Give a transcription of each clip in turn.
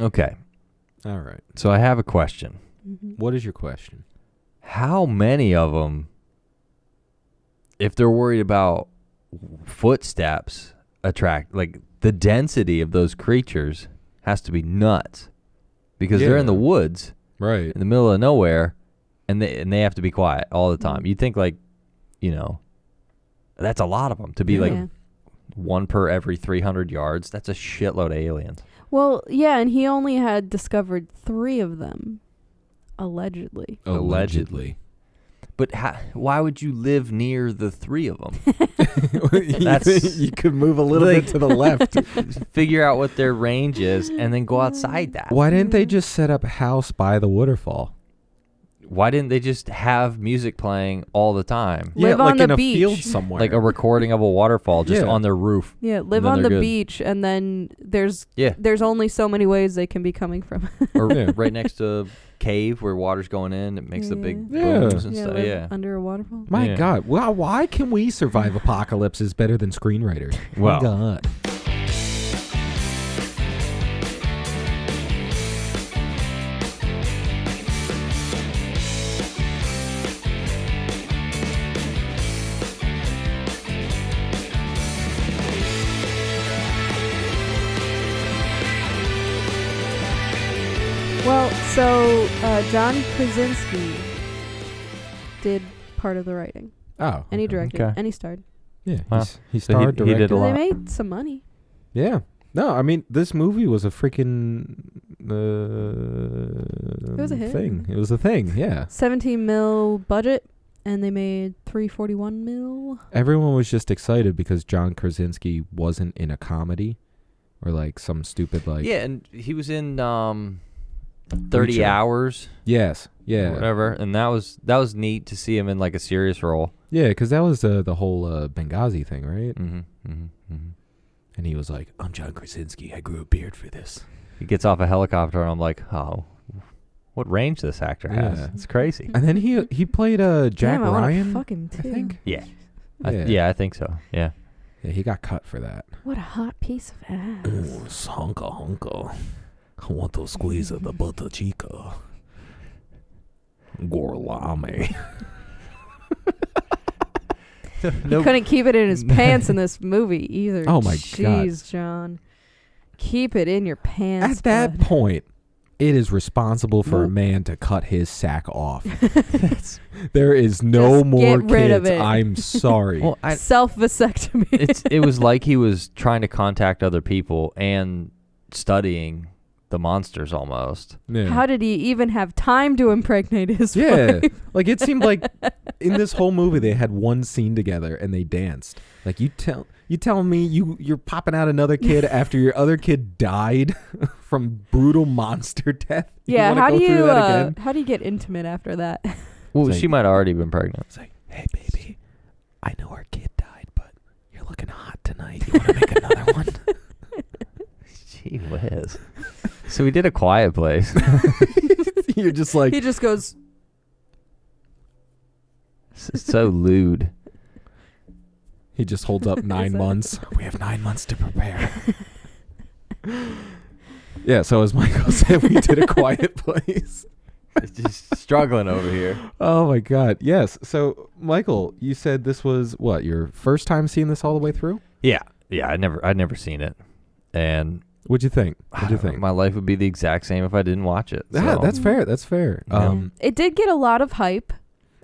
Okay. All right. So I have a question. What is your question? How many of them, if they're worried about footsteps, attract, like the density of those creatures has to be nuts because they're in the woods, right, in the middle of nowhere, and they have to be quiet all the time. You'd think like, that's a lot of them to be like one per every 300 yards. That's a shitload of aliens. Well, yeah, and he only had discovered 3 of them, allegedly. Allegedly. But why would you live near the 3 of them? You could move a little bit to the left. Figure out what their range is and then go outside that. Why didn't they just set up a house by the waterfall? Why didn't they just have music playing all the time? Live like on the in beach. A field somewhere. Like a recording of a waterfall just on their roof. Yeah, live on the beach, and then there's only so many ways they can be coming from. Or right next to a cave where water's going in. It makes the big booms and stuff. Yeah. Under a waterfall. My God. Well, why can we survive apocalypses better than screenwriters? Well. My God. Well, so John Krasinski did part of the writing. Oh. And he directed. And he starred. Yeah. Wow. He starred, he did a lot. They made some money. Yeah. No, I mean, this movie was a freaking it was a hit. thing. It was a thing, yeah. 17 mil budget, and they made 341 mil. Everyone was just excited because John Krasinski wasn't in a comedy or like some stupid like... Yeah, and he was in 30 Hours. Yes, yeah. Or whatever, and that was neat to see him in like a serious role. Yeah, because that was the whole Benghazi thing, right? Mm-hmm, mm-hmm, mm-hmm. And he was like, I'm John Krasinski. I grew a beard for this. He gets off a helicopter, and I'm like, oh, what range this actor has. Yeah. It's crazy. And then he played Jack Damn, Ryan, I fuck him too. I think. Yeah. Yeah. I think so. Yeah. Yeah, he got cut for that. What a hot piece of ass. Honka. I want to squeeze of the butter chica. Gorlame. He couldn't keep it in his pants in this movie either. Oh my God. Jeez, John. Keep it in your pants. At that point, it is responsible for a man to cut his sack off. There is no Just more get rid of kids. it. I'm sorry. Well, self-vasectomy. It was like he was trying to contact other people and studying the monsters almost. Yeah. How did he even have time to impregnate his wife? Like it seemed like in this whole movie they had one scene together and they danced. Like you tell me you're popping out another kid after your other kid died from brutal monster death. Yeah, how do you get intimate after that? Well, It's she like- might have already been pregnant. It's like, hey baby, I know our kid died, but you're looking hot tonight. You want to make another one? Gee whiz. So we did A Quiet Place. You're just like He just goes, So lewd. he just holds up 9 months. We have 9 months to prepare. Yeah, so as Michael said, we did A Quiet Place. It's just struggling over here. Oh my God. Yes. So Michael, you said this was what, your first time seeing this all the way through? Yeah. I'd never seen it. And What'd you think? What'd you think? my life would be the exact same if I didn't watch it. Yeah, So that's fair. That's fair. it did get a lot of hype.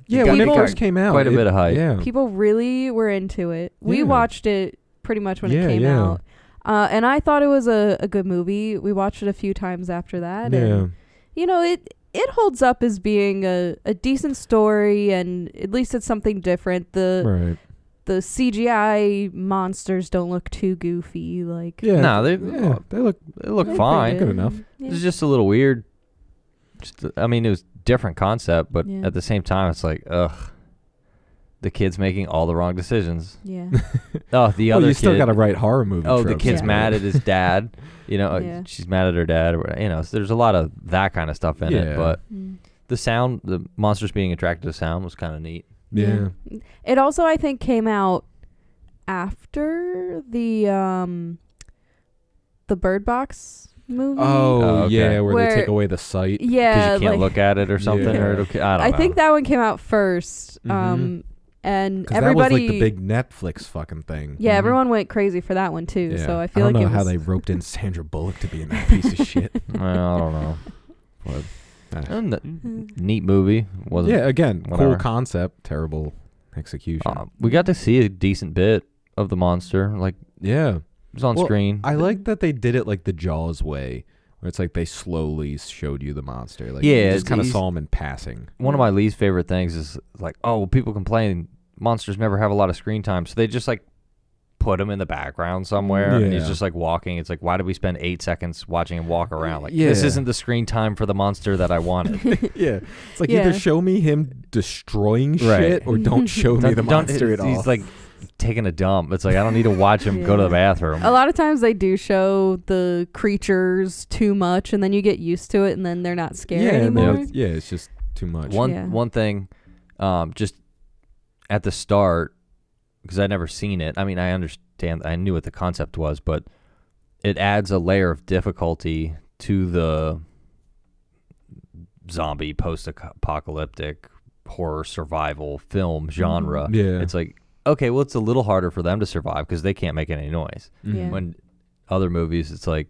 Yeah, got when it people- first came out, quite a bit of hype. Yeah. People really were into it. We Yeah. watched it pretty much when it Yeah, came yeah. out. And I thought it was a good movie. We watched it a few times after that. Yeah. And, it holds up as being a decent story, and at least it's something different. Right. The CGI monsters don't look too goofy. Like, Yeah. No, they look look fine. good enough. Yeah. It's just a little weird. It was different concept, but Yeah. at the same time, it's like, ugh, the kid's making all the wrong decisions. Yeah. Oh, the other you kid. still got to write horror movie Oh, the tropes. kid's Yeah. mad at his dad. Yeah. She's mad at her dad. Or so there's a lot of that kind of stuff in Yeah. it. But Mm. the monsters being attracted to sound was kind of neat. Yeah. It also, I think, came out after the Bird Box movie. Oh, okay. yeah, where Where- they take away the sight. Yeah, Because you can't look at it or something, Yeah. or I don't I know. think that one came out first. Mhm. And Because everybody, that was like the big Netflix fucking thing. yeah, Mhm. everyone went crazy for that one too. Yeah. So I feel don't like know it how was, they roped in Sandra Bullock to be in that piece of shit. Well, I don't know. But, Neat movie. Wasn't yeah, again, whatever. cool concept, terrible execution. We got to see a decent bit of the monster. Like, Yeah. it was on Well, screen. I like that they did it like the Jaws way, where it's like they slowly showed you the monster. Like, Yeah, you just it's kind of easy. saw him in passing. One of my least favorite things is like, oh, well, people complain monsters never have a lot of screen time, so they just like put him in the background somewhere, and he's Yeah. just like walking. It's like, why did we spend 8 seconds watching him walk around? Like, Yeah. this isn't the screen time for the monster that I wanted. Yeah. It's like Yeah. either show me him destroying Right. shit or don't show me the monster at all. He's like taking a dump. It's like, I don't need to watch him go to the bathroom. a lot of times they do show the creatures too much, and then you get used to it, and then they're not scary yeah, and then anymore. it's just too much. Yeah. One thing, just at the start, because I'd never seen it. I mean, I understand, I knew what the concept was, but it adds a layer of difficulty to the zombie post-apocalyptic horror survival film genre. Yeah. It's like, okay, well, it's a little harder for them to survive because they can't make any noise. Yeah. When other movies, it's like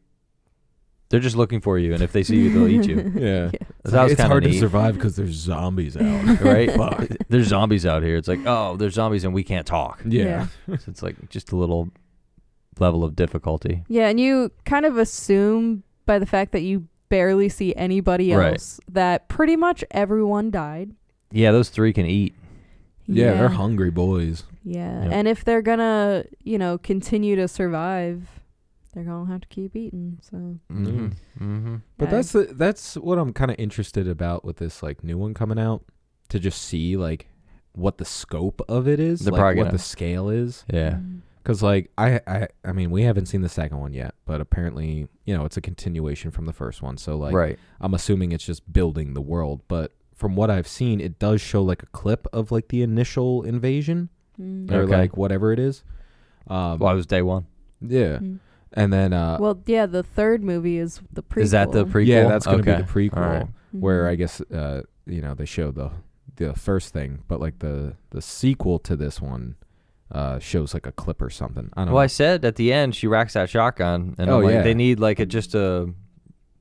they're just looking for you, and if they see you, they'll eat you. Yeah. That was It's kinda hard to neat. survive because there's zombies out. Right? Fuck. There's zombies out here. It's like, oh, there's zombies and we can't talk. Yeah. So it's like just a little level of difficulty. Yeah, and you kind of assume by the fact that you barely see anybody Right. else that pretty much everyone died. Yeah, those three can eat. Yeah, they're hungry boys. Yeah, Yep. and if they're gonna, continue to survive, they're gonna have to keep eating. So Mm-hmm. Mm-hmm. But I- that's what I'm kind of interested about with this like new one coming out, to just see like what the scope of it is, They're like probably what gonna- the scale is. Yeah. Because like I mean we haven't seen the second one yet, but apparently it's a continuation from the first one. So like Right. I'm assuming it's just building the world. But from what I've seen, it does show like a clip of like the initial invasion Mm. or Okay. like whatever it is. Well, it was day one. Yeah, Mm. and then Well, yeah, the third movie is the prequel. Is that the prequel? yeah, that's gonna Okay. be the prequel. All right. Where Mhm. I guess they show the first thing, but like the sequel to this one shows like a clip or something. I don't Well, know. I said at the end she racks that shotgun, and Oh, I'm like, yeah. they need like just a,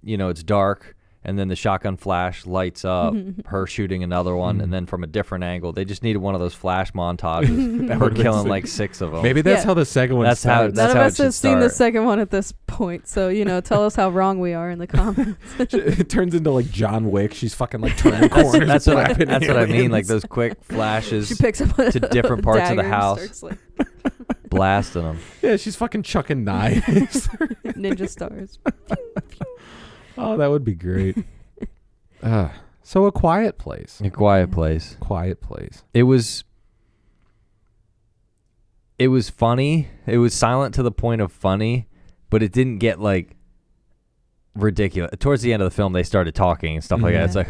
it's dark, and then the shotgun flash lights up, her shooting another one, and then from a different angle, they just needed one of those flash montages. That We're would've been killing sick. like 6 of them. Maybe that's Yeah. how the second one That's how- starts. that's None of how it us have should seen the start. second one at this point, so tell us how wrong we are in the comments. It turns into like John Wick. She's fucking like turning corners. That's what I slapping mean. Like aliens. those quick flashes She picks up a to different parts of the dagger and house. starts, like, blasting them. Yeah, she's fucking chucking knives. ninja stars. Oh, that would be great. So A Quiet Place. A Quiet Place. Quiet Place. It was funny. It was silent to the point of funny, but it didn't get like ridiculous. Towards the end of the film, they started talking and stuff like that. It's like,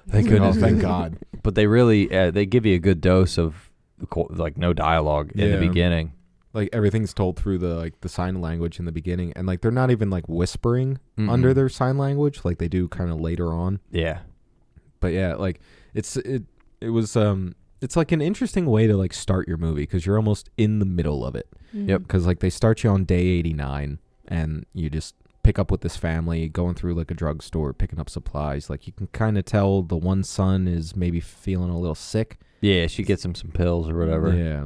thank goodness. Oh, thank God. But they really, they give you a good dose of like no dialogue in the Yeah. beginning. Like everything's told through the sign language in the beginning, and like they're not even like whispering Mm-mm. under their sign language like they do kind of later on. Yeah. But yeah, like it's like an interesting way to like start your movie because you're almost in the middle of it. Yep. Because like they start you on day 89 and you just pick up with this family going through like a drugstore picking up supplies. Like you can kind of tell the one son is maybe feeling a little sick. Yeah, she gets him some pills or whatever. Yeah.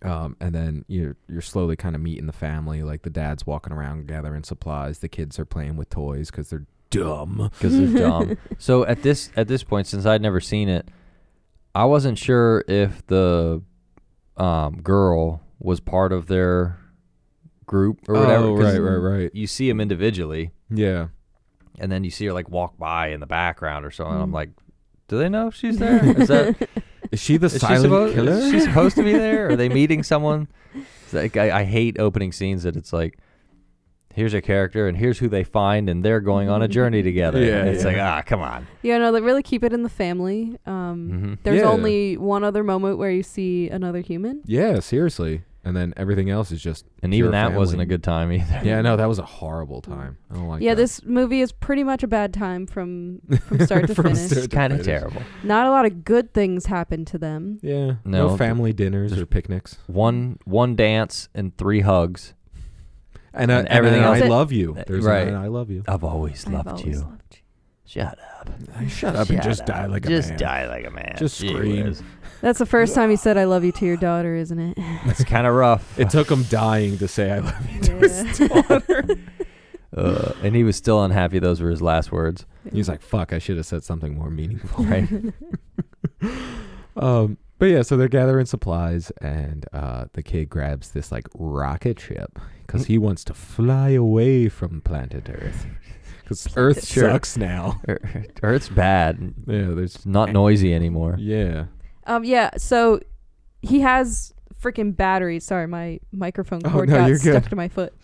And then you're slowly kind of meeting the family. Like the dad's walking around gathering supplies. The kids are playing with toys because they're dumb. Because they're dumb. So at this point, since I'd never seen it, I wasn't sure if the girl was part of their group or whatever. Oh, 'cause right. You see them individually, Yeah. and then you see her like walk by in the background or something. I'm Mm. like, do they know she's there? Is that Is she the is she silent killer? Is she supposed to be there? Are they meeting someone? It's like, I hate opening scenes that it's like, here's a character and here's who they find and they're going on a journey together. Yeah, And it's yeah. like, come on. Yeah, no, they really keep it in the family. Mm-hmm. There's Yeah. only one other moment where you see another human. Yeah, seriously. And then everything else is just And even pure that wasn't a family. good time either. Yeah, no, that was a horrible time. I don't like Yeah, that. this movie is pretty much a bad time from start to From finish. start It's kind of finish. terrible. Not a lot of good things happen to them. Yeah. No, No family dinners or picnics. One dance and 3 hugs. And everything I else. love you. There's Right. an I love you. I've always loved I've you. always loved you. Shut up. Shut up and just die like a Just man. die like a man. Just Gee scream. whiz. That's the first time he said "I love you" to your daughter, isn't it? It's kind of rough. It took him dying to say I love you to his Yeah. daughter. And he was still unhappy. Those were his last words. He's like, fuck, I should have said something more meaningful. Right. But yeah, so they're gathering supplies, and the kid grabs this like rocket ship because he wants to fly away from planet Earth. Because Earth Sure. sucks now. Earth's bad. Yeah, there's It's not noisy anymore. yeah. Yeah, so he has freaking batteries. Sorry, my microphone Oh, cord no, got you're stuck good. to my foot.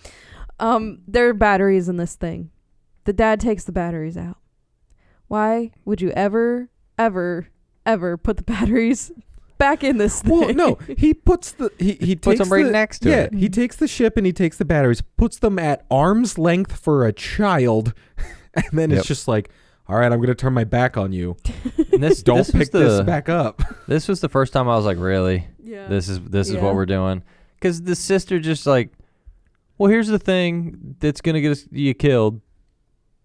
There are batteries in this thing. The dad takes the batteries out. Why would you ever put the batteries back in this thing? Well, no, he puts he Puts takes them right next to yeah, it. he takes the ship and he takes the batteries, puts them at arm's length for a child, and then Yep. it's just like, all right, I'm gonna turn my back on you. And this, Don't this was pick this back up. This was the first time I was like, really? Yeah. This is Yeah. what we're doing? Because the sister just like, well, here's the thing that's gonna get you killed.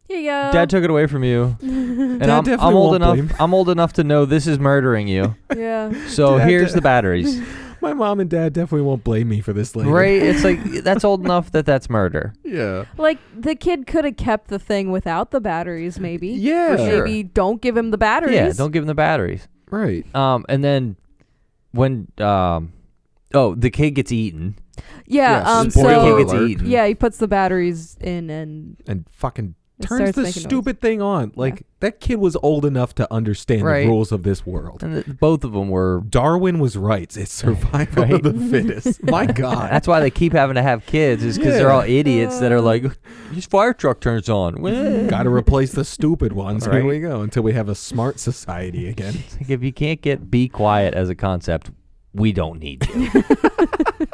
Here you go. Dad took it away from you, and Dad I'm definitely old won't enough. blame. I'm old enough to know this is murdering you. Yeah. So Dad- here's the batteries. My mom and dad definitely won't blame me for this later. Right? It's like that's old enough that's murder. Yeah. Like the kid could have kept the thing without the batteries, maybe. Yeah. Or Sure. maybe don't give him the batteries. Yeah, don't give him the batteries. Right. And then when the kid gets eaten. Yeah. Yes. So Spoiler kid gets alert. eaten. yeah, he puts the batteries in and And fucking it turns starts the making noise. stupid thing on. Like that kid was old enough to understand Right. the rules of this world. And both of them were. Darwin was right. It's survival Right. of the fittest. My God. That's why they keep having to have kids, is because they're Yeah. all idiots that are like, his fire truck turns on. Got to replace the stupid ones. Here Right. we go until we have a smart society again. Like, if you can't get be quiet as a concept, we don't need you.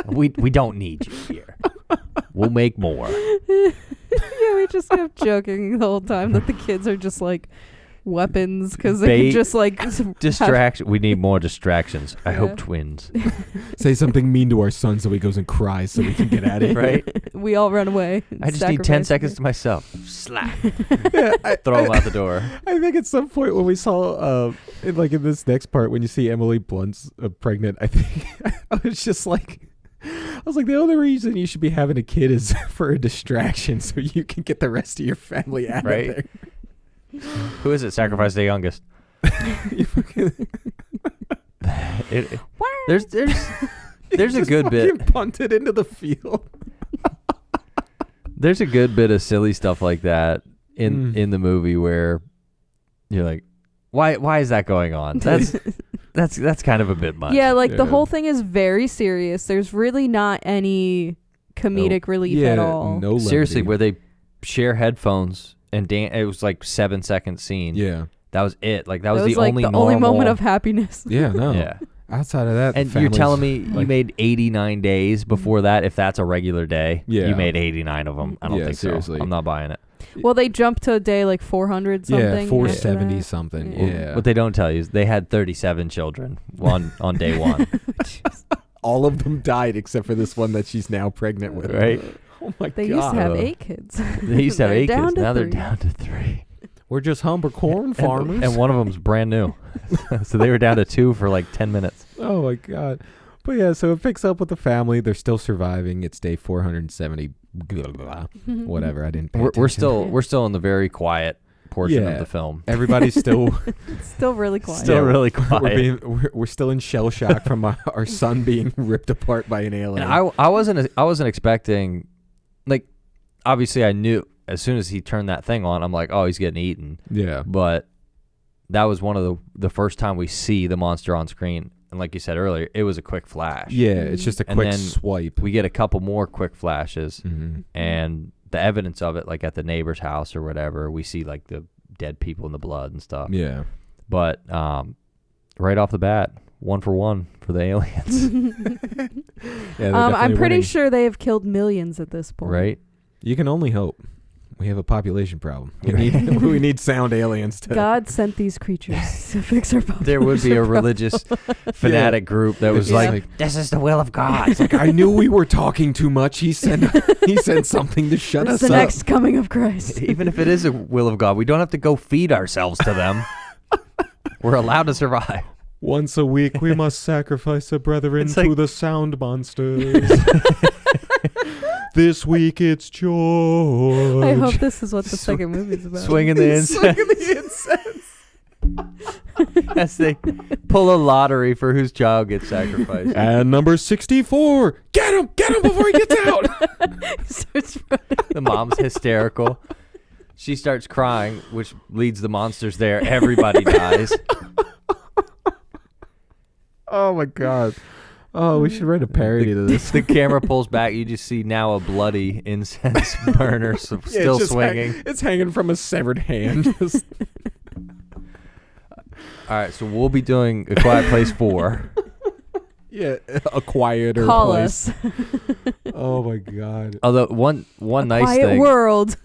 we don't need you here. We'll make more. yeah, we just kept joking the whole time that the kids are just like weapons because they Bait. can just like Distraction. We need more distractions. I Yeah. hope twins. Say something mean to our son so he goes and cries so we can get at it. Right? we all run away. and I just need 10 sacrifice seconds it. to myself. Slap. Yeah, Throw them out the door. I think at some point when we saw, in this next part, when you see Emily Blunt's pregnant, I think I was just like, the only reason you should be having a kid is for a distraction so you can get the rest of your family out Right. of there. Who is it? Sacrifice the youngest. You fucking- There's a just good bit. fucking punted into the field. There's a good bit of silly stuff like that in the movie where you're like, why is that going on? That's kind of a bit much. Yeah, like the Yeah. whole thing is very serious. There's really not any comedic relief at all. No Seriously, levity. where they share headphones and it was like 7-second scene. Yeah. That was it. Like that was, That was the like only the normal. only moment of happiness. Yeah, no. Yeah. Outside of that, the And you're family's telling me you like- made 89 days before that? If that's a regular day, Yeah. you made 89 of them. I don't Yeah, think seriously. so. I'm not buying it. Well, they jumped to day like 400 something. Yeah, after 470 that. something. Yeah. Yeah. What they don't tell you is they had 37 children on day one. All of them died except for this one that she's now pregnant with. Right? Oh my They God. used to have 8 kids. They used to have They're 8 down kids. to Now they're 3. down to 3. We're just humble corn farmers. And one of them's brand new. So they were down to 2 for like 10 minutes. Oh my God. But yeah, so it picks up with the family. They're still surviving. It's day 470. Blah, blah, blah. Whatever. I didn't. Pay We're attention. still in the very quiet portion Yeah. of the film. Everybody's still It's still really quiet. Still really quiet. we're still in shell shock from our son being ripped apart by an alien. And I wasn't expecting, like, obviously I knew as soon as he turned that thing on, I'm like, oh, he's getting eaten. yeah. But that was one of the first time we see the monster on screen. And like you said earlier, it was a quick flash. Yeah, it's just a And quick then swipe. We get a couple more quick flashes. Mm-hmm. And the evidence of it, like at the neighbor's house or whatever, we see like the dead people in the blood and stuff. Yeah. But right off the bat, 1 for 1 for the aliens, Yeah, they're I'm definitely pretty winning. sure they have killed millions at this point. right? You can only hope. We have a population problem. We need sound aliens to. God sent these creatures to fix our population. There would be a religious fanatic group that was Yeah. like, "This is the will of God." It's like I knew we were talking too much. He said something to shut It's us the up. next coming of Christ. Even if it is a will of God, we don't have to go feed ourselves to them. We're allowed to survive. Once a week, we must sacrifice a brethren It's like- to the sound monsters. This week it's George. I hope this is what the second movie's about. Swinging the incense. As they pull a lottery for whose child gets sacrificed. And number 64. Get him before he gets out. Starts running. The mom's hysterical. She starts crying, which leads the monsters there. Everybody dies. Oh my God. Oh, we should write a parody to this. The camera pulls back. You just see now a bloody incense burner still it's just swinging. it's hanging from a severed hand. Just- All right, so we'll be doing A Quiet Place 4. yeah, a quieter Call place. us. Oh my God. Although one nice Quiet thing, world.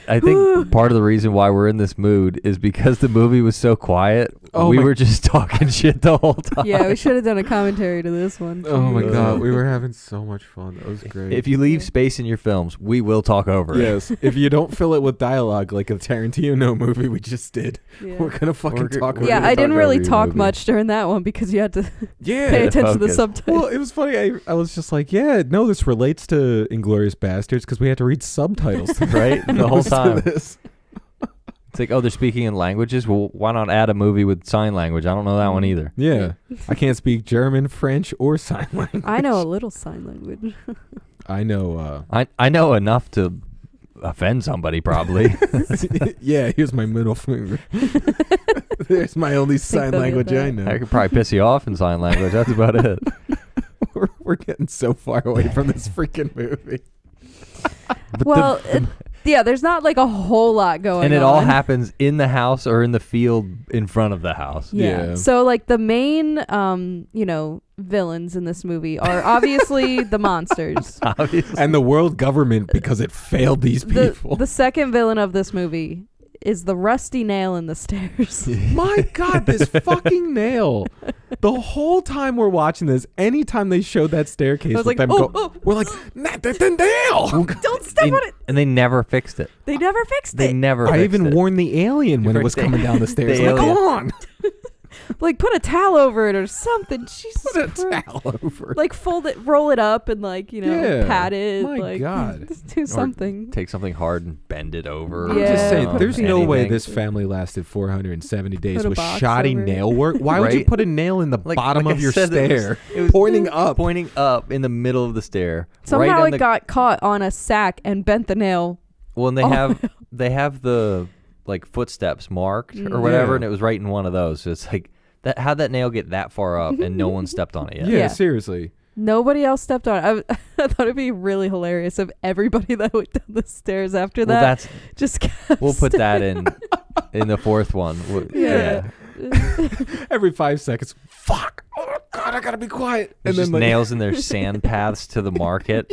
I think part of the reason why we're in this mood is because the movie was so quiet. Oh we my- were just talking shit the whole time. Yeah, we should have done a commentary to this one. Oh my Jeez. God, we were having so much fun. That was great. If you leave space in your films, we will talk over it. Yes, if you don't fill it with dialogue like a Tarantino movie we just did, Yeah. we're gonna fucking We're talk. gonna Yeah, over I it. didn't talk really over your talk movie. much during that one because you had to Yeah. pay attention to the focus. subtitles. Well, it was funny. I was just like, yeah, no, this relates to Inglourious Bastards because we had to read subtitles to Right? The whole most of time. this. It's like, oh, they're speaking in languages? Well, why not add a movie with sign language? I don't know that one either. Yeah, I can't speak German, French, or sign language. I know a little sign language. I know. I know enough to offend somebody, probably. Yeah, here's my middle finger. There's my only sign they'll get language I that. know. I could probably piss you off in sign language. That's about it. We're getting so far away from this freaking movie. But Well, yeah, there's not like a whole lot going on. and it all happens in the house or in the field in front of the house. Yeah. Yeah. So like the main villains in this movie are obviously the monsters. Obviously. And the world government because it failed these people. The second villain of this movie is the rusty nail in the stairs. My God, this fucking nail. The whole time we're watching this, anytime they showed that staircase I was with like, them we're like, not the nail. Don't step on it. And they never fixed it. They never fixed They it. never I fixed even it. warned the alien when it was The- coming down the stairs. the I'm like, alien. come on. Like put a towel over it or something. Jesus Put a Christ. towel over. Like fold it, roll it up, and Yeah. pat it. My like, God. just do something. Take something hard and bend it over. I'm just Yeah. saying, there's no way Anything. this family lasted 470 days Put a with box shoddy over it. nail work. Why would you Right? put a nail in the bottom like of I your said, stair, it was pointing up? Pointing up in the middle of the stair. Somehow right on it the, got caught on a sack and bent the nail. Well, and Oh. they have the like footsteps marked or Mm. whatever, Yeah. and it was right in one of those. So it's like that. How'd that nail get that far up and no one stepped on it yet? Yeah, Yeah. seriously. Nobody else stepped on it. I thought it'd be really hilarious if everybody that went down the stairs after Well, that that's just kept we'll put stepping. that in the fourth one. Yeah. Every 5 seconds, fuck. Oh God, I gotta be quiet. There's and just then nails in their sand paths to the market.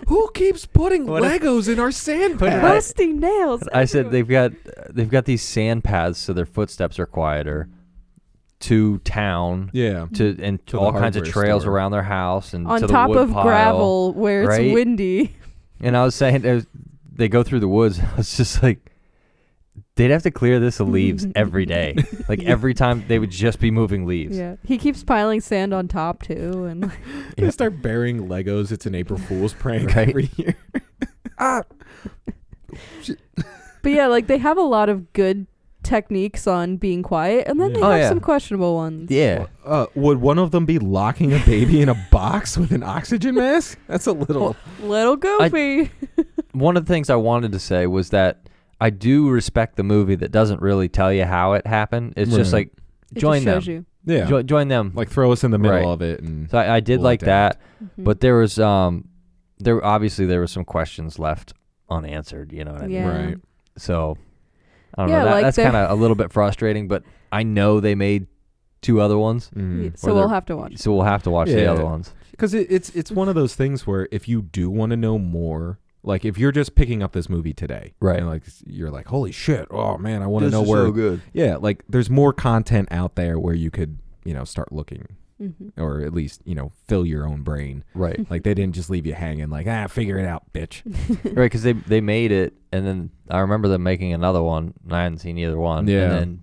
who keeps putting What if- Legos in our sand path? Rusty nails. I said everywhere. they've got these sand paths so their footsteps are quieter to town Yeah. and To the all kinds of hardware trails store. around their house and on to the top wood of pile. gravel where it's right? windy. And I was saying they go through the woods. I was just like, they'd have to clear this of leaves every day. Like every time they would just be moving leaves. Yeah, he keeps piling sand on top too, and They start burying Legos. It's an April Fool's prank Right. every year. but yeah, like they have a lot of good techniques on being quiet, and then Yeah. they Oh, have yeah. some questionable ones. Yeah. Would one of them be locking a baby in a box with an oxygen mask? That's a little. Little goofy. One of the things I wanted to say was that I do respect the movie that doesn't really tell you how it happened. It's just Right. like It join just them. shows you. Yeah. Join them. Like throw us in the middle Right. of it. And So I did We'll like let that that, Mhm. but there was there obviously there were some questions left unanswered. You know what I mean? Yeah. Right. So I don't Yeah, know. like That's the- kind of a little bit frustrating, but I know they made 2 other ones. So we'll have to watch. So we'll have to watch the other ones. Because it's one of those things where if you do want to know more, like if you're just picking up this movie today, right? And like you're like, holy shit, oh man, I want to know is where. So good. Yeah, like there's more content out there where you could start looking, or at least fill your own brain. Right. Like they didn't just leave you hanging. Like figure it out, bitch. Right, because they made it, and then I remember them making another one, and I hadn't seen either one. Yeah. And then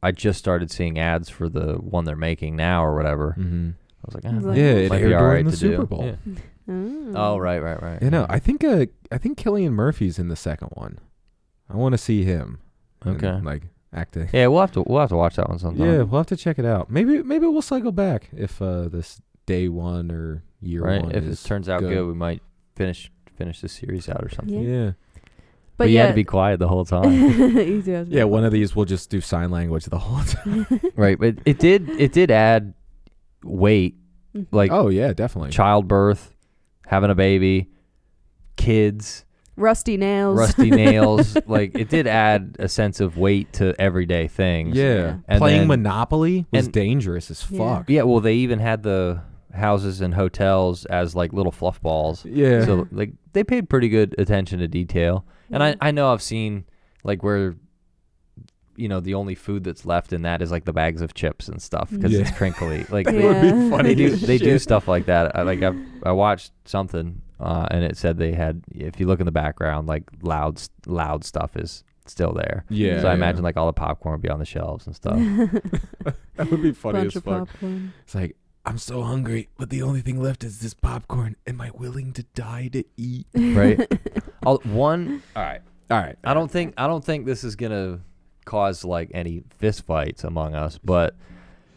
I just started seeing ads for the one they're making now or whatever. Mm-hmm. I was like, it might aired be all during right the to Super do. Bowl. Yeah. Oh, right. I think Cillian Murphy's in the second one. I want to see him. Okay. And, like acting. Yeah, we'll have to watch that one sometime. Yeah, we'll have to check it out. Maybe we'll cycle back if this day one or year one. If it turns out good, we might finish the series out or something. Yeah. But you had to be quiet the whole time. Yeah, one of these we'll just do sign language the whole time. Right, but it did add weight, like oh yeah, definitely. childbirth, having a baby, kids, rusty nails. Like it did add a sense of weight to everyday things. Yeah, And playing then- Monopoly was and- dangerous as fuck. Yeah, well, they even had the houses and hotels as like little fluff balls. Yeah. So like they paid pretty good attention to detail. And I know I've seen like where the only food that's left in that is like the bags of chips and stuff because it's crinkly. Like That would be funny. they do stuff like that. I watched something and it said they had, if you look in the background, like loud stuff is still there. Yeah. So I imagine like all the popcorn would be on the shelves and stuff. That would be funny Bunch as of fuck. popcorn. It's like, I'm so hungry, but the only thing left is this popcorn. Am I willing to die to eat? Right. All right. All right. I don't think this is gonna cause like any fist fights among us, but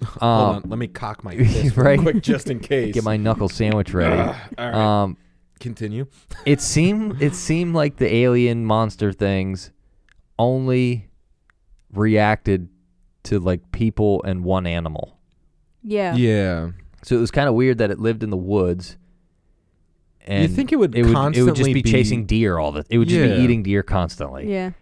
Hold on, let me cock my fist real right? quick just in case. Get my knuckle sandwich ready. All right. Continue. It seemed like the alien monster things only reacted to like people and one animal. Yeah. Yeah. So it was kind of weird that it lived in the woods. And you think it would it would constantly just be chasing deer all the. It would just be eating deer constantly. Yeah.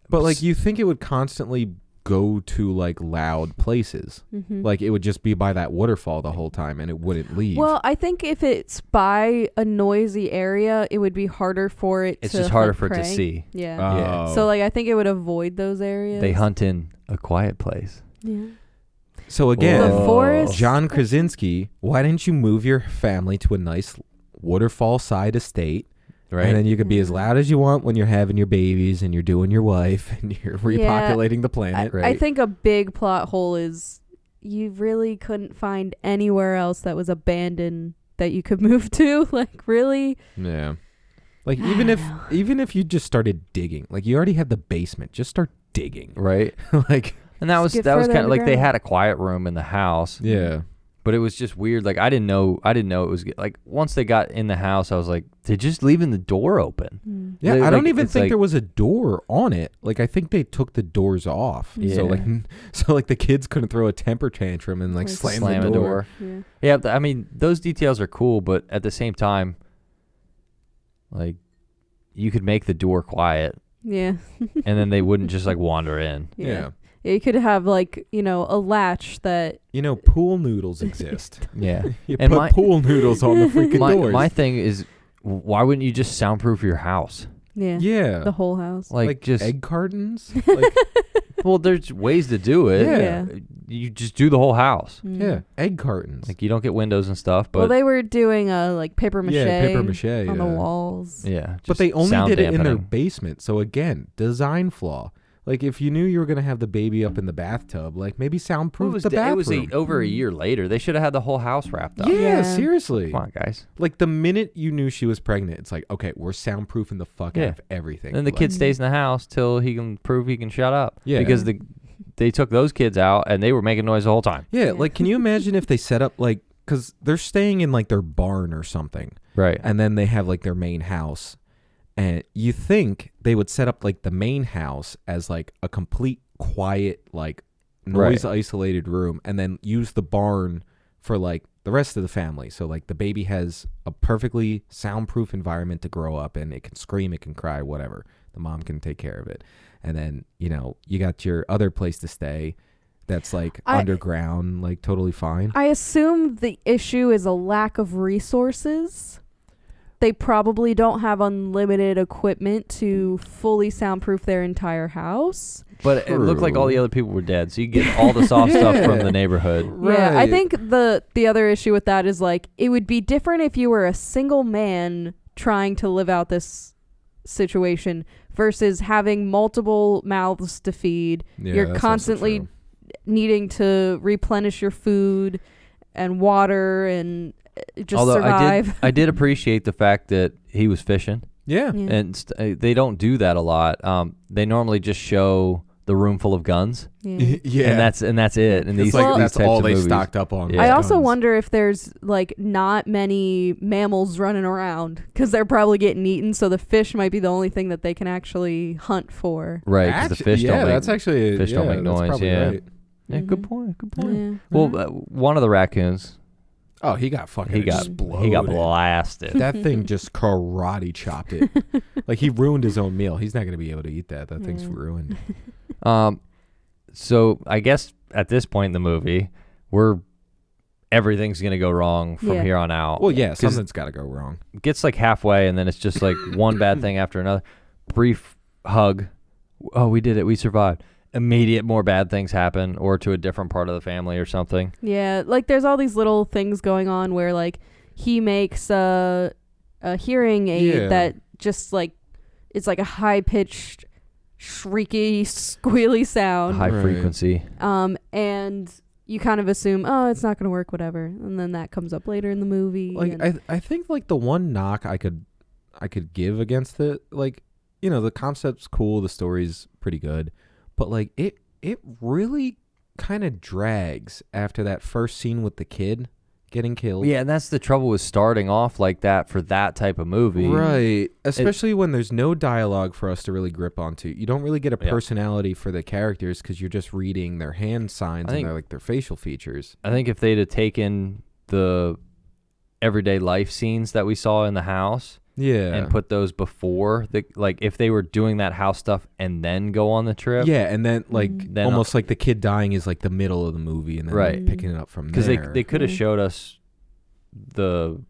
But like you think it would constantly go to like loud places. Mm-hmm. Like it would just be by that waterfall the whole time and it wouldn't leave. Well, I think if it's by a noisy area, it would be harder for it It's to just harder hunt for it to prey. see. Yeah. Yeah. So like I think it would avoid those areas. They hunt in a quiet place. Yeah. So again, The forest. John Krasinski, why didn't you move your family to a nice waterfall side estate? Right. And then you could be as loud as you want when you're having your babies and you're doing your wife and you're repopulating the planet. Right. I think a big plot hole is you really couldn't find anywhere else that was abandoned that you could move to. Like really? Yeah. Like even if you just started digging, like you already had the basement, just start digging. Right. Like And that was get kind further of like they underground. had a quiet room in the house. yeah. But it was just weird. Like I didn't know it was like once they got in the house, I was like, they're just leaving the door open. Yeah, Like, I don't even it's think like- there was a door on it. Like I think they took the doors off. So Yeah. like the kids couldn't throw a temper tantrum and like Like slam the a door. Yeah. Yeah, I mean those details are cool, but at the same time, like you could make the door quiet, Yeah. and then they wouldn't just like wander in. Yeah. You could have like, a latch that Pool noodles exist. Yeah. You And put pool noodles on the freaking doors. My thing is, why wouldn't you just soundproof your house? yeah. the whole house. Like just egg cartons. Like, well, there's ways to do it. Yeah. You just do the whole house. yeah, egg cartons. Like you don't get windows and stuff, but Well, they were doing like paper mache, paper mache on the yeah. walls. yeah. But just they only sound did it in their dampening. basement. So again, design flaw. Like if you knew you were gonna have the baby up in the bathtub, like maybe soundproof the bathroom. It was over a year later. They should have had the whole house wrapped up. yeah, Yeah. seriously. Come on, guys. Like the minute you knew she was pregnant, it's like, okay, we're soundproofing the fuck out Yeah. of everything. Then the Like, kid stays in the house till he can prove he can shut up. Yeah. Because they took those kids out and they were making noise the whole time. Yeah, Yeah. like can you imagine if they set up like, because they're staying in like their barn or something, Right. and then they have like their main house, and you think they would set up like the main house as like a complete quiet, like noise isolated room, and then use the barn for like the rest of the family. So like the baby has a perfectly soundproof environment to grow up in. It can scream, it can cry, whatever. The mom can take care of it. And then, you got your other place to stay. that's like underground, like totally fine. I assume the issue is a lack of resources. They probably don't have unlimited equipment to fully soundproof their entire house. But it looked like all the other people were dead, so you get all the soft stuff from the neighborhood. Yeah, I think the other issue with that is like it would be different if you were a single man trying to live out this situation versus having multiple mouths to feed. Yeah, You're that's constantly also true. needing to replenish your food and water and just Although survive. I did appreciate the fact that he was fishing, Yeah. and they don't do that a lot. They normally just show the room full of guns, Yeah. Yeah. and that's it. And It's these, like Well- that's these types all of they movies. stocked up on. Yeah. I also guns. wonder if there's like not many mammals running around because they're probably getting eaten. So the fish might be the only thing that they can actually hunt for. Right, because the fish don't make that's actually fish don't make that's noise, probably yeah. right. Yeah, good Mhm. point. Good point. Yeah. Well, one of the raccoons, Oh, he got fucking he got exploded. blasted. That thing just karate chopped it. Like he ruined his own meal. He's not going to be able to eat that. That thing's ruined. So I guess at this point in the movie, everything's gonna go wrong from Yeah. here on out. Well, yeah, 'Cause something's got to go wrong. it gets like halfway, and then it's just like one bad thing after another. Brief hug. Oh, we did it. We survived. Immediate more bad things happen, or to a different part of the family or something. Yeah, like there's all these little things going on where like he makes a hearing aid Yeah. that just like it's like a high pitched, shrieky, squealy sound. High Right. frequency. And you kind of assume, oh, it's not going to work, whatever, and then that comes up later in the movie. Like and- I think like the one knock I could give against it, like, you know, the concept's cool, the story's pretty good, but like it really kind of drags after that first scene with the kid getting killed. Yeah, and that's the trouble with starting off like that for that type of movie. Right. Especially when there's no dialogue for us to really grip onto. You don't really get a Yeah. personality for the characters because you're just reading their hand signs I think- and their, like their facial features. I think if they'd have taken the everyday life scenes that we saw in the house Yeah. and put those before like if they were doing that house stuff and then go on the trip. Yeah, and then like Then almost like the kid dying is like the middle of the movie, and then Right. like, picking it up from Because there. they could have Mhm. showed us the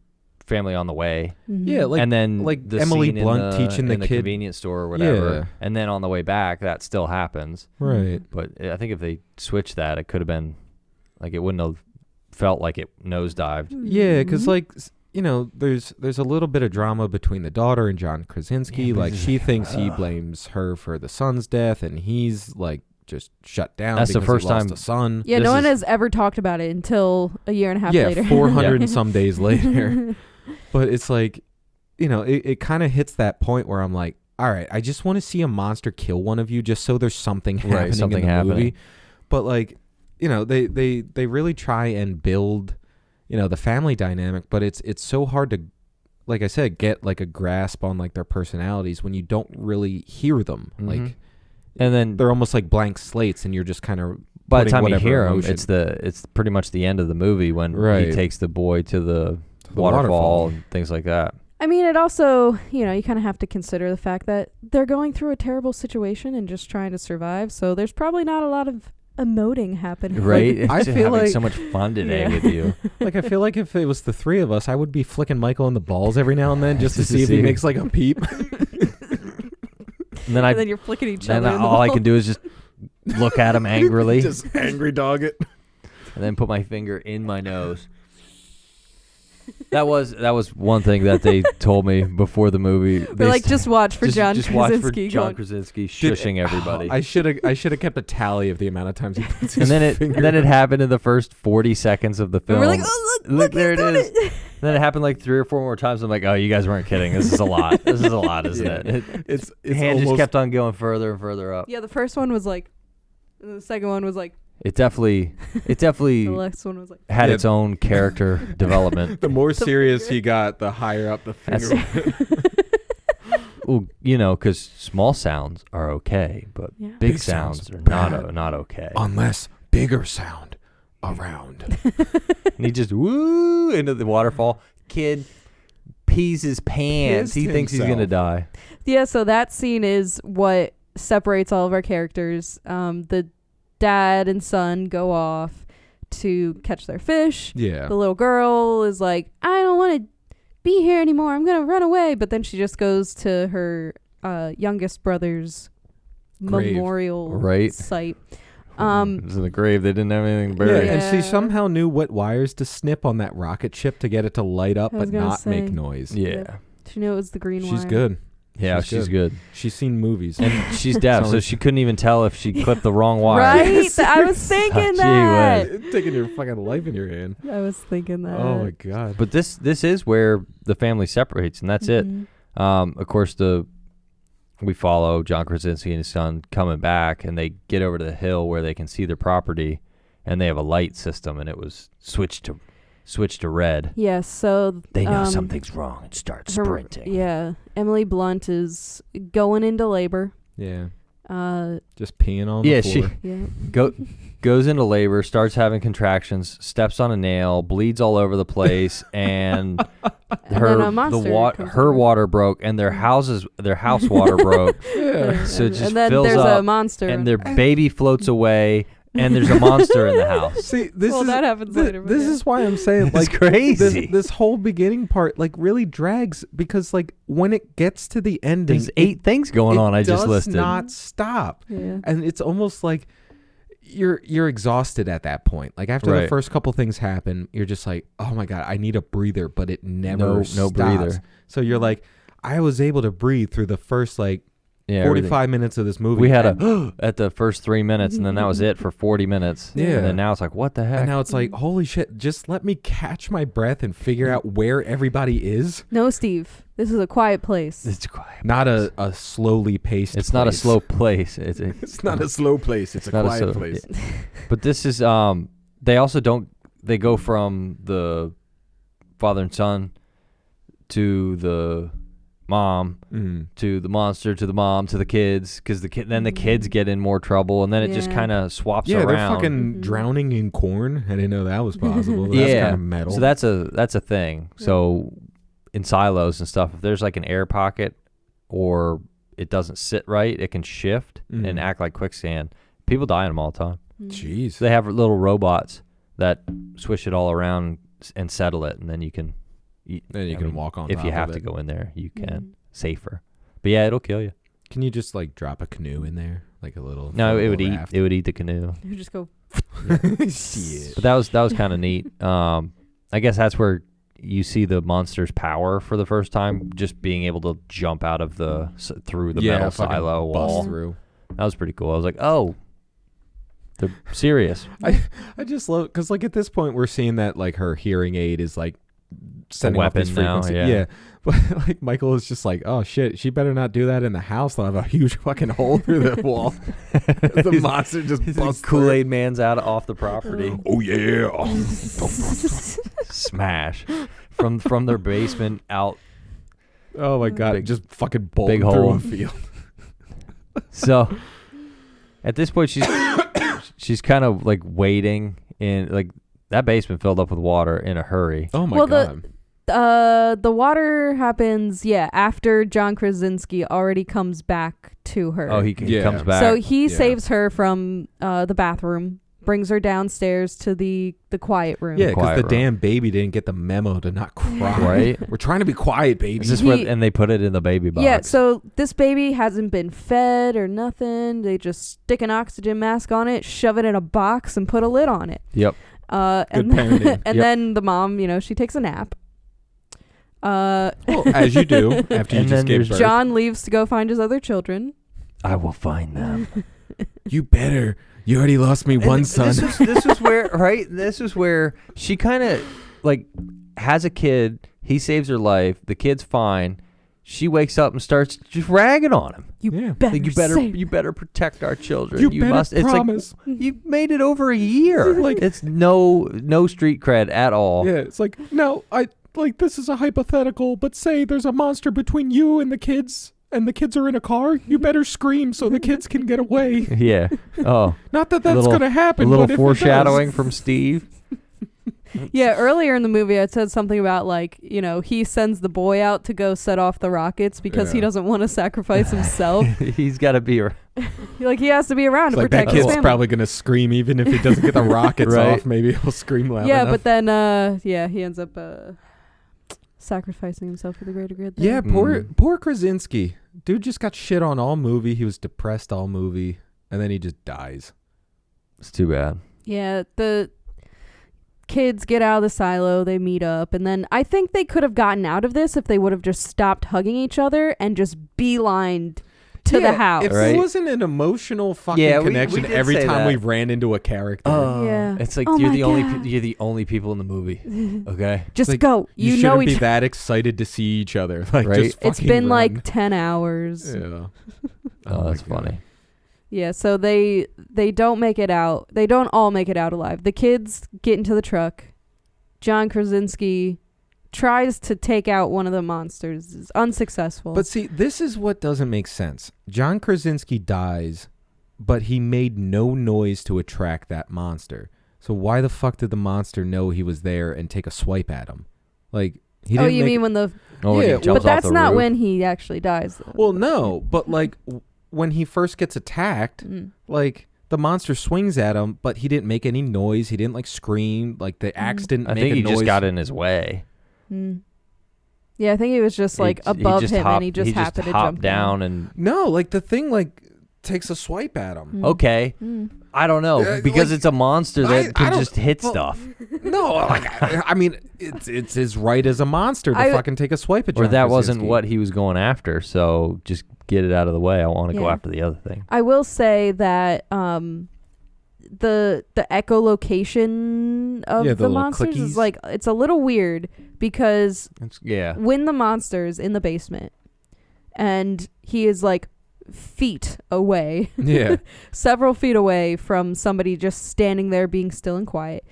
family on the way, Mhm. Yeah, like and then like the Emily scene Blunt in teaching the in the kid- convenience store or whatever, Yeah. and then on the way back that still happens. right. But I think if they switched that, it could have been like it wouldn't have felt like it nosedived. Yeah, because Mhm. like you know, there's a little bit of drama between the daughter and John Krasinski. Yeah, but like it's she like, thinks he blames her for the son's death, and he's like just shut down. That's the because first he lost time- a son. Yeah, This no one is- has ever talked about it until a year and a half Yeah, later. 400 and some days later. But it's like, you know, it kind of hits that point where I'm like, all right, I just want to see a monster kill one of you just so there's something happening something in the happening. movie. But like, you know, they really try and build, you know, the family dynamic, but it's so hard to, like I said, get like a grasp on like their personalities when you don't really hear them. Mhm. Like And then they're almost like blank slates, and you're just kind of by the time you whatever hear him, emotion. it's pretty much the end of the movie when Right. he takes the boy to the the waterfall waterfall. and things like that. I mean, it also, you know, you kind of have to consider the fact that they're going through a terrible situation and just trying to survive. So there's probably not a lot of emoting happening. Right? I Just feel having like- so much fun today Yeah. with you. Like, I feel like if it was the three of us, I would be flicking Michael in the balls every now and then just to Just to see if he see. makes like a peep. And then And then you're flicking each then other. in the all I balls. can do is just look at him angrily Just angry dog it. and then put my finger in my nose. That was one thing that they told me before the movie. We're like, just watch for John just watch for Krasinski. John going- Krasinski shushing everybody. I should have kept a tally of the amount of times he puts his and then finger. it happened in the first 40 seconds of the And film. we're like, oh, look there it he's doing is. And then it happened like 3 or 4 more times. I'm like, oh, you guys weren't kidding. This is a lot. This is a lot, isn't Yeah. it? It's Hand almost, just kept on going further and further up. Yeah, the first one was like, and the second one was like, It definitely the last one was like, had Yeah. its own character development. the more The serious finger. he got, the higher up the That's- finger. Well, you know, because small sounds are okay, but yeah. big Big sounds sounds are bad. not okay. Unless bigger sound around. And he just woo into the waterfall. Kid pees his pants. Pissed He thinks he's gonna himself. die. Yeah, so that scene is what separates all of our characters. The dad and son go off to catch their fish. Yeah. The little girl is like, I don't want to be here anymore. I'm going to run away. But then she just goes to her youngest brother's Grave. memorial site. It was in the grave. They didn't have anything buried. Yeah, and she somehow knew what wires to snip on that rocket ship to get it to light up but not make noise. Yeah. She knew it was the green wire. She's good. Yeah, she's good. She's seen movies. And she's deaf, so she couldn't even tell if she clipped the wrong wire. Right? I was thinking that. Taking your fucking life in your hand. I was thinking that. Oh, my God. But this is where the family separates, and that's it. Of course, we follow John Krasinski and his son coming back, and they get over to the hill where they can see their property, and they have a light system, and it was switched to red. Yes, so they know something's wrong and start sprinting. Yeah, Emily Blunt is going into labor. Yeah. Just peeing on the floor. She goes into labor, starts having contractions, steps on a nail, bleeds all over the place, and her water broke, and their house water broke. Yeah. So it just and then fills there's up, a monster, and their baby floats away, and there's a monster in the house. See, that happens later. This is why I'm saying, like, it's crazy. This whole beginning part, like, really drags because, like, when it gets to the ending, there's 8 things going on. I just listed. It does not stop, yeah. And it's almost like you're exhausted at that point. Like after the first couple things happen, you're just like, oh my God, I need a breather, but it never stops. No breather. So you're like, I was able to breathe through the first 45 minutes of this movie. We had at the first 3 minutes, and then that was it for 40 minutes. Yeah. And then now it's like, what the heck? And now it's like, holy shit, just let me catch my breath and figure out where everybody is. No, Steve. This is a quiet place. It's quiet. Not a slowly paced It's place. Not a slow place. It's not a slow place. It's a quiet place. But this is, they also they go from the father and son to the mom to the monster to the mom to the kids, because then the kids get in more trouble, and then it just kind of swaps around. Yeah, they're fucking drowning in corn. I didn't know that was possible. That's kind of metal. So that's a thing. So in silos and stuff, if there's like an air pocket or it doesn't sit right, it can shift and act like quicksand. People die in them all the time. Jeez. So they have little robots that swish it all around and settle it, and then you can walk on. If you have to go in there, you can safer. But yeah, it'll kill you. Can you just like drop a canoe in there, like a little? No, it would raft? It would eat the canoe. You just go. Shit. But that was kind of neat. I guess that's where you see the monster's power for the first time, just being able to jump out of through the metal silo wall. Through. That was pretty cool. I was like, oh, they're serious. I just love, because like at this point we're seeing that like her hearing aid is like sending off this frequency. Now, yeah. But like Michael is just like, oh shit, she better not do that in the house. They'll have a huge fucking hole through the wall. The monster just busts Kool-Aid Man's off the property. Oh yeah. Smash from their basement out. Oh my God, just fucking bolt big through hole. a field. So at this point she's kind of like waiting in, like, that basement filled up with water in a hurry. Oh my God. The water happens, after John Krasinski already comes back to her. Oh, he comes back. So he saves her from the bathroom, brings her downstairs to the quiet room. Yeah, because the damn baby didn't get the memo to not cry. Right? We're trying to be quiet, baby. Is this and they put it in the baby box? Yeah, so this baby hasn't been fed or nothing. They just stick an oxygen mask on it, shove it in a box, and put a lid on it. Yep. Then the mom, she takes a nap. Well, as you do after you just gave birth. John leaves to go find his other children. I will find them. You better. You already lost me one son. This was where, right? This is where she kind of like has a kid. He saves her life. The kid's fine. She wakes up and starts just ragging on him. You better protect our children. You must promise. It's like, you made it over a year. Like, it's no street cred at all. Yeah, it's like, no, this is a hypothetical, but say there's a monster between you and the kids are in a car, you better scream so the kids can get away. Yeah. Oh. Not that that's going to happen. A little foreshadowing from Steve. Yeah, earlier in the movie, I said something about, like, he sends the boy out to go set off the rockets because he doesn't want to sacrifice himself. He's got to be around. Like, he has to be around to Like, that protect his kid's family. probably going to scream even if he doesn't get the rockets Right. off. Maybe he'll scream loud Yeah, enough. but then, he ends up sacrificing himself for the greater good. There. Yeah, poor Krasinski. Dude just got shit on all movie. He was depressed all movie, and then he just dies. It's too bad. Yeah, the kids get out of the silo, they meet up, and then I think they could have gotten out of this if they would have just stopped hugging each other and just beelined to the house. If Right. it wasn't an emotional fucking Yeah, we connection did every say time that. we ran into a character. Yeah. It's like Oh you're my the only God. you're the only people in the movie. Okay. Just Like, go. you You know shouldn't be each that excited to see each other. Like, Right. just It's fucking been run. like 10 hours. Yeah. Oh, my that's God. funny. Yeah, so they don't make it out. They don't all make it out alive. The kids get into the truck. John Krasinski tries to take out one of the monsters. Is unsuccessful. But see, this is what doesn't make sense. John Krasinski dies, but he made no noise to attract that monster. So why the fuck did the monster know he was there and take a swipe at him? Like, he didn't you make mean when the... Oh, when he Yeah, jumps But off that's the not roof. when he actually dies, though. Well, no, but like when he first gets attacked, like the monster swings at him, but he didn't make any noise. He didn't like scream. Like the axe didn't I make think a he noise. just got in his way. Yeah, I think he was just like above him and he just happened to hopped jump down and No, like the thing like takes a swipe at him. okay. I don't know because like, it's a monster that I can don't- just hit well, stuff. No, like I mean, it's his right as a monster to I- fucking take a swipe at Or John that wasn't Krasinski. what he was going after. So just get it out of the way. I want to go Yeah. after the other thing. I will say that the echolocation of Yeah, the the little monsters is clickies. like, it's a little weird because Yeah. when the monster's in the basement and he is like feet away, Yeah. several feet away from somebody just standing there being still and quiet,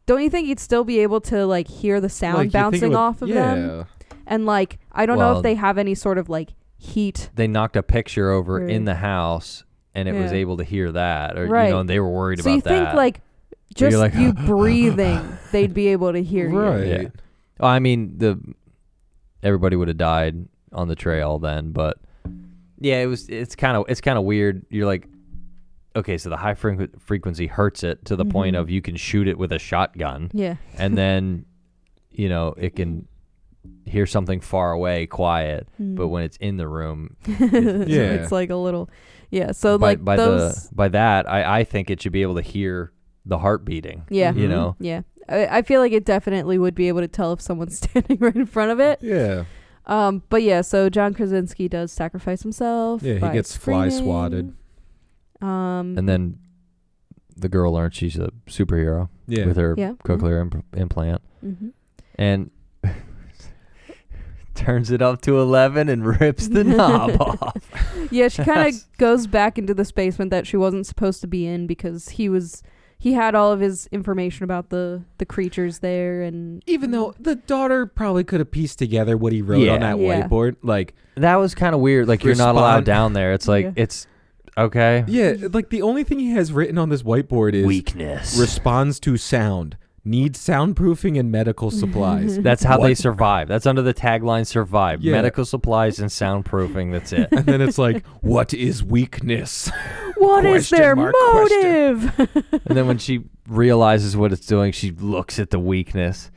don't you think you'd still be able to like hear the sound Like, you think it bouncing would- off of them? And like, I don't know Well, if they have any sort of like heat. They knocked a picture over Right. in the house and it was Yeah. able to hear that. Or, Right. and they were worried So about you think that. like Where just you're like, you breathing, they'd be able to hear you. Right. Yeah. Well, I mean, everybody would have died on the trail then, but yeah, it's kind of weird. You're like, okay, so the high frequency hurts it to the point of you can shoot it with a shotgun, Yeah. and then it can hear something far away, quiet, but when it's in the room, Yeah. It's like a little, yeah. So by like those, that, I think it should be able to hear the heart beating. yeah, You know, yeah. I feel like it definitely would be able to tell if someone's standing right in front of it. Yeah. But yeah, so John Krasinski does sacrifice himself. Yeah, he by gets fly screaming. swatted. and then the girl learns she's a superhero Yeah. with her Yeah. cochlear implant. Mhm. And turns it up to 11 and rips the knob off. Yeah, she kind of goes back into this basement that she wasn't supposed to be in because he had all of his information about the creatures there, and Even though the daughter probably could have pieced together what he wrote on Yeah. that Yeah. whiteboard. Like, That was kind of weird. Like, you're not allowed Respond- down there. It's like, Yeah. it's okay. yeah, like the only thing he has written on this whiteboard is Weakness. responds to sound, needs soundproofing and medical supplies. That's how they What? survive. That's under the tagline survive. Yeah. Medical supplies and soundproofing. That's it. And then it's like, what is weakness? what is Question their mark, motive? And then when she realizes what it's doing, she looks at the weakness.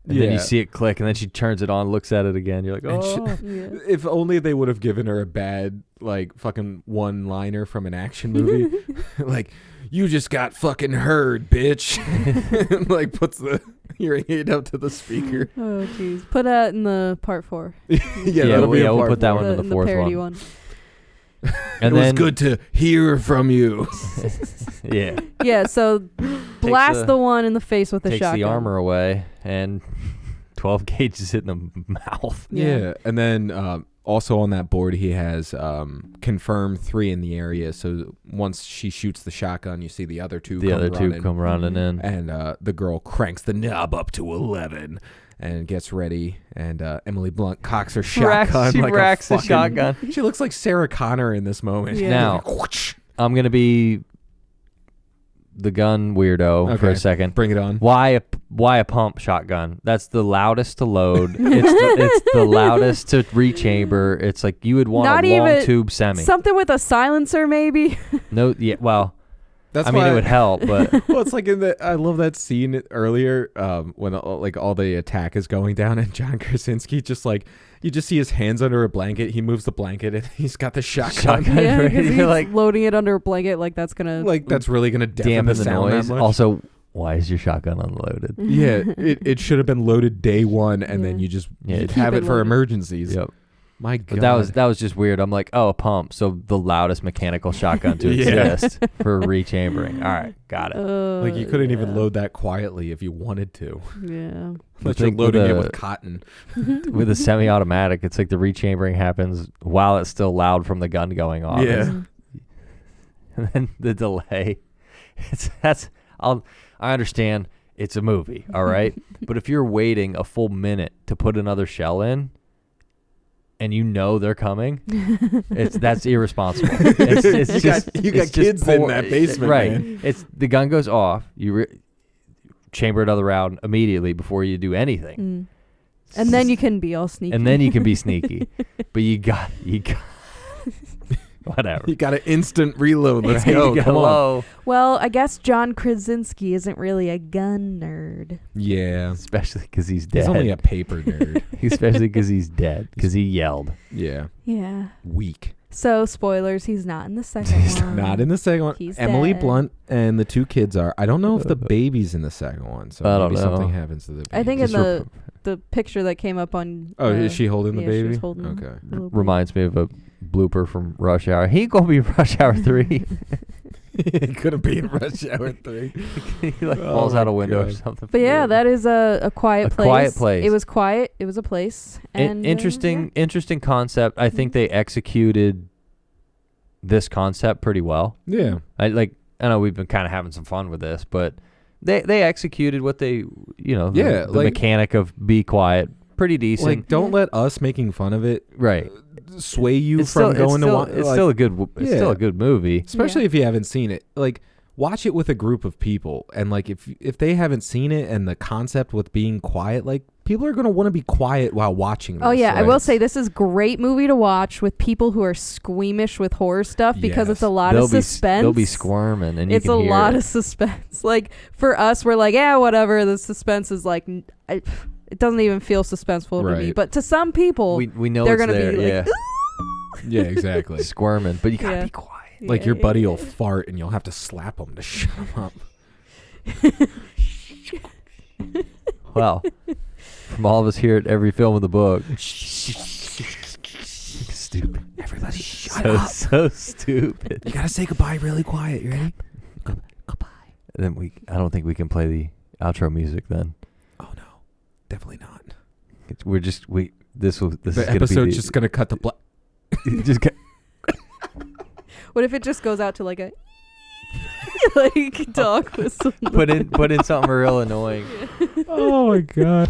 And then you Yeah. see it click, and then she turns it on, looks at it again. You're like, And she- oh. Yeah. If only they would have given her a bad, like, fucking one-liner from an action movie. Like, you just got fucking heard, bitch. And, like, puts the hearing aid up to the speaker. Oh jeez, put that in the part 4. Yeah, that'll be a we'll part put that four. one in the in fourth parody one. It And was then, good to hear from you. yeah, Yeah, so blast the- the one in the face with a takes shotgun. the armor away, and 12 gauge is hitting the mouth. Yeah. And then also on that board, he has confirmed 3 in the area. So once she shoots the shotgun, you see the other 2 The come other running. 2 come running in. And the girl cranks the knob up to 11 and gets ready. And Emily Blunt cocks her shotgun. She like racks a the fucking, shotgun. She looks like Sarah Connor in this moment. Yeah. Now, I'm going to be the gun weirdo for a Okay. second. Bring it on. Why a pump shotgun? That's the loudest to load. It's the loudest to rechamber. It's like you would want Not a long even tube semi. Something with a silencer, maybe. No, yeah, well, That's I mean it would help, but Well, it's like I love that scene earlier when like all the attack is going down and John Krasinski just like you just see his hands under a blanket. He moves the blanket and he's got the shotgun. Shotgun. Yeah, Right? because he's You're like- loading it under a blanket like that's gonna Like that's really gonna dampen dampen the the sound noise. that much. Also, why is your shotgun unloaded? Yeah, it should have been loaded day one, and then Yeah. you just Yeah, you'd keep have it it for loaded. emergencies. Yep. My God, But that was just weird. I'm like, oh, a pump. So the loudest mechanical shotgun to Yeah. exist for rechambering. All right, got it. like you couldn't even yeah. load that quietly if you wanted to. Yeah. But you're think with loading it a- with cotton. With a semi-automatic, it's like the rechambering happens while it's still loud from the gun going off. Yeah. And then the delay. I understand it's a movie, all right? But if you're waiting a full minute to put another shell in and you know they're coming, that's irresponsible. It's You just, got it's just kids in that basement, right? man. It's the gun goes off. You chamber another round immediately before you do anything, And then you can be all sneaky. and then you can be sneaky. But you got whatever. You got an instant reload. Let's Right? go. You got Come on. low. Well, I guess John Krasinski isn't really a gun nerd. Yeah. Especially because he's dead. He's only a paper nerd. Especially because he's dead. Because he yelled. Yeah. Yeah. Weak. So, spoilers, he's not in the second He's one. Not in the second one. He's Emily dead. Blunt and the two kids are. I don't know if the baby's in the second one, so I don't maybe know. something happens to the baby. I think in Just the picture that came up on... Oh, is she holding the yeah, she baby? was holding Okay. the little reminds me of a blooper from Rush Hour. He gonna be Rush Hour 3. It couldn't be in Rush Hour 3. He like Oh falls my out a window or God. something. But yeah, that is a quiet A place. quiet place. It was quiet. It was a place. And interesting concept. I think they executed this concept pretty well. Yeah. I know we've been kind of having some fun with this, but they executed what they, the like- mechanic of be quiet pretty decent. Like, don't let us making fun of it right. sway you It's from still, going to watch. it's still a good it's still Yeah. a good movie. Especially Yeah. if you haven't seen it. Like, watch it with a group of people, and like if they haven't seen it and the concept with being quiet, like people are gonna want to be quiet while watching this. Oh yeah, I right? will say this is a great movie to watch with people who are squeamish with horror stuff because Yes. it's a lot of suspense. They'll be squirming, and It's you a can hear lot it. of suspense. Like for us, we're like, yeah, whatever. The suspense is like, it doesn't even feel suspenseful to me. Right. But to some people, We know they're it's gonna there. be like, Yeah, Yeah, exactly. squirming, but you gotta Yeah. be quiet. Like yeah, your yeah, buddy yeah. will fart, and you'll have to slap him to shut him up. Well, from all of us here at Every Film in the Book. Stupid. Everybody, shut So stupid. You gotta say goodbye really quiet. You ready? Goodbye. And then I don't think we can play the outro music then. Oh no, definitely not. This is The gonna episode's be just gonna cut the just what if it just goes out to like a like dog whistle? put in something real annoying. Oh my god.